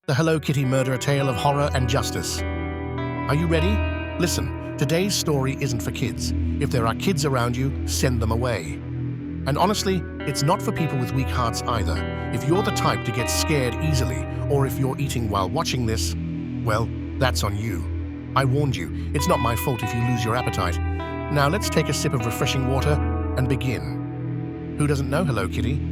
the Hello Kitty murder tale of horror and justice. Are you ready? Listen, today's story isn't for kids. If there are kids around you, send them away. And honestly, it's not for people with weak hearts either. If you're the type to get scared easily, or if you're eating while watching this, well, that's on you. I warned you, it's not my fault if you lose your appetite. Now let's take a sip of refreshing water and begin. Who doesn't know Hello Kitty?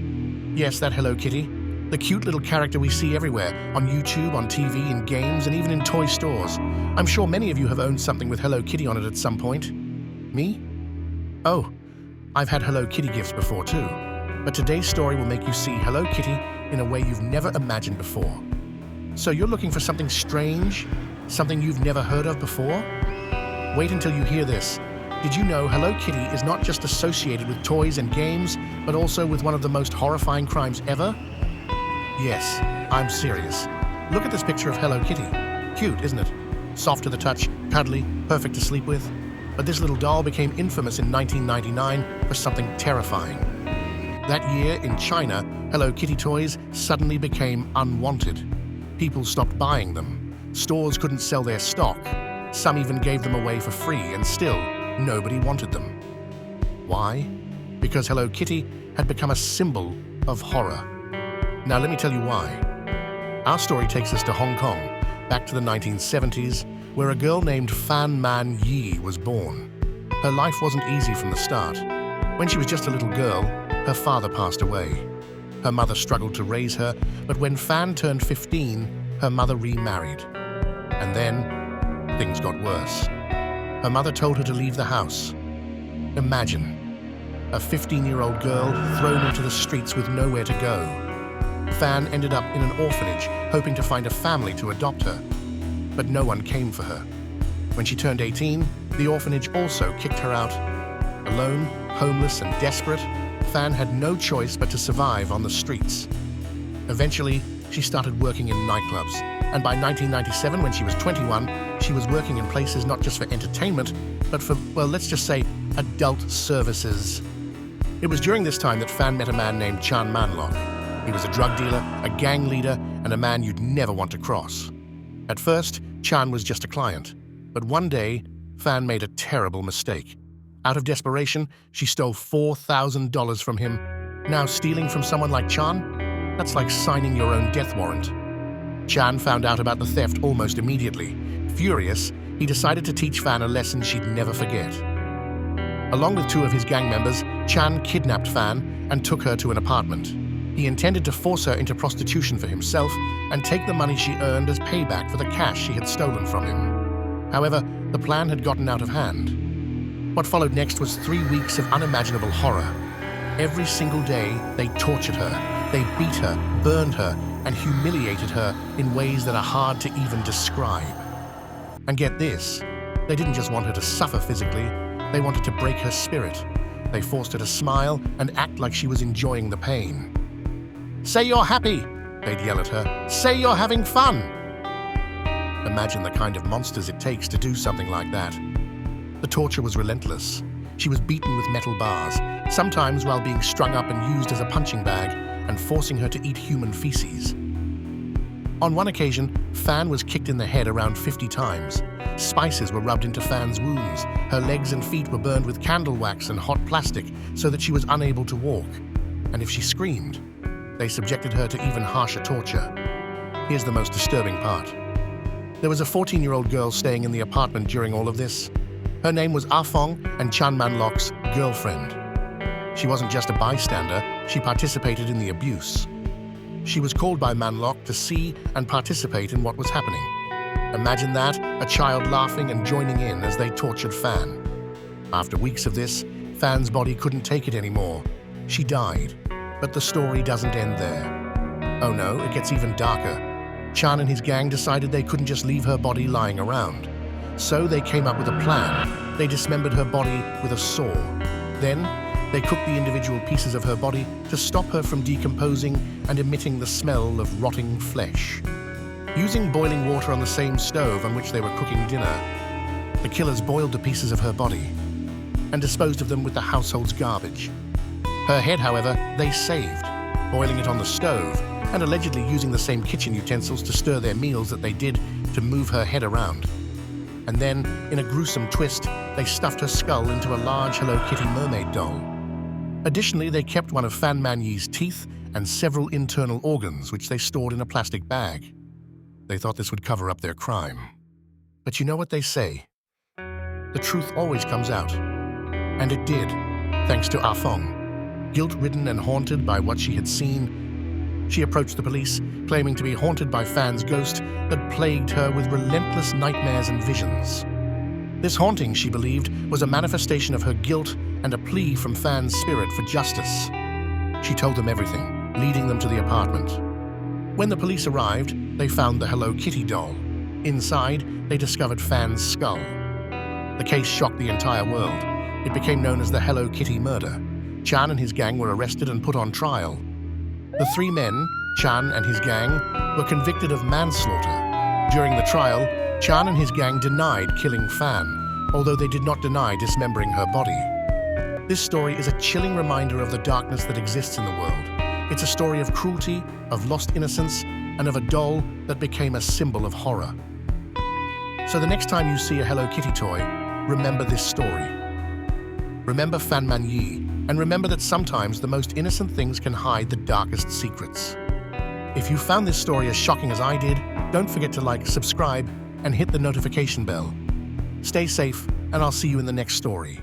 Yes, that Hello Kitty. The cute little character we see everywhere, on YouTube, on TV, in games, and even in toy stores. I'm sure many of you have owned something with Hello Kitty on it at some point. Me? Oh, I've had Hello Kitty gifts before too. But today's story will make you see Hello Kitty in a way you've never imagined before. So you're looking for something strange? Something you've never heard of before? Wait until you hear this. Did you know Hello Kitty is not just associated with toys and games, but also with one of the most horrifying crimes ever? Yes, I'm serious. Look at this picture of Hello Kitty. Cute, isn't it? Soft to the touch, cuddly, perfect to sleep with. But this little doll became infamous in 1999 for something terrifying. That year, in China, Hello Kitty toys suddenly became unwanted. People stopped buying them. Stores couldn't sell their stock. Some even gave them away for free, and still, nobody wanted them. Why? Because Hello Kitty had become a symbol of horror. Now let me tell you why. Our story takes us to Hong Kong, back to the 1970s, where a girl named Fan Man-yee was born. Her life wasn't easy from the start. When she was just a little girl, her father passed away. Her mother struggled to raise her, but when Fan turned 15, her mother remarried. And then, things got worse. Her mother told her to leave the house. Imagine, a 15-year-old girl thrown into the streets with nowhere to go. Fan ended up in an orphanage, hoping to find a family to adopt her. But no one came for her. When she turned 18, the orphanage also kicked her out. Alone, homeless, and desperate, Fan had no choice but to survive on the streets. Eventually, she started working in nightclubs, and by 1997, when she was 21, she was working in places not just for entertainment, but for, well, let's just say, adult services. It was during this time that Fan met a man named Chan Man-lok. He was a drug dealer, a gang leader, and a man you'd never want to cross. At first, Chan was just a client, but one day, Fan made a terrible mistake. Out of desperation, she stole $4,000 from him. Now stealing from someone like Chan? That's like signing your own death warrant. Chan found out about the theft almost immediately. Furious, he decided to teach Fan a lesson she'd never forget. Along with two of his gang members, Chan kidnapped Fan and took her to an apartment. He intended to force her into prostitution for himself and take the money she earned as payback for the cash she had stolen from him. However, the plan had gotten out of hand. What followed next was 3 weeks of unimaginable horror. Every single day, they tortured her. They beat her, burned her, and humiliated her in ways that are hard to even describe. And get this, they didn't just want her to suffer physically, they wanted to break her spirit. They forced her to smile and act like she was enjoying the pain. "Say you're happy," they'd yell at her. "Say you're having fun." Imagine the kind of monsters it takes to do something like that. The torture was relentless. She was beaten with metal bars, sometimes while being strung up and used as a punching bag, and forcing her to eat human feces. On one occasion, Fan was kicked in the head around 50 times. Spices were rubbed into Fan's wounds. Her legs and feet were burned with candle wax and hot plastic so that she was unable to walk. And if she screamed, they subjected her to even harsher torture. Here's the most disturbing part. There was a 14-year-old girl staying in the apartment during all of this. Her name was Ah Fong and Chan Man-lok's girlfriend. She wasn't just a bystander, she participated in the abuse. She was called by Man-lok to see and participate in what was happening. Imagine that, a child laughing and joining in as they tortured Fan. After weeks of this, Fan's body couldn't take it anymore. She died. But the story doesn't end there. Oh no, it gets even darker. Chan and his gang decided they couldn't just leave her body lying around. So they came up with a plan. They dismembered her body with a saw. Then, they cooked the individual pieces of her body to stop her from decomposing and emitting the smell of rotting flesh. Using boiling water on the same stove on which they were cooking dinner, the killers boiled the pieces of her body and disposed of them with the household's garbage. Her head, however, they saved, boiling it on the stove and allegedly using the same kitchen utensils to stir their meals that they did to move her head around. And then, in a gruesome twist, they stuffed her skull into a large Hello Kitty mermaid doll. Additionally, they kept one of Fan Man-yee's teeth and several internal organs, which they stored in a plastic bag. They thought this would cover up their crime. But you know what they say? The truth always comes out. And it did, thanks to Ah Fong. Guilt-ridden and haunted by what she had seen, she approached the police, claiming to be haunted by Fan's ghost that plagued her with relentless nightmares and visions. This haunting, she believed, was a manifestation of her guilt and a plea from Fan's spirit for justice. She told them everything, leading them to the apartment. When the police arrived, they found the Hello Kitty doll. Inside, they discovered Fan's skull. The case shocked the entire world. It became known as the Hello Kitty murder. Chan and his gang were arrested and put on trial. The three men, Chan and his gang, were convicted of manslaughter. During the trial, Chan and his gang denied killing Fan, although they did not deny dismembering her body. This story is a chilling reminder of the darkness that exists in the world. It's a story of cruelty, of lost innocence, and of a doll that became a symbol of horror. So the next time you see a Hello Kitty toy, remember this story. Remember Fan Man-yee, and remember that sometimes the most innocent things can hide the darkest secrets. If you found this story as shocking as I did, don't forget to like, subscribe, and hit the notification bell. Stay safe, and I'll see you in the next story.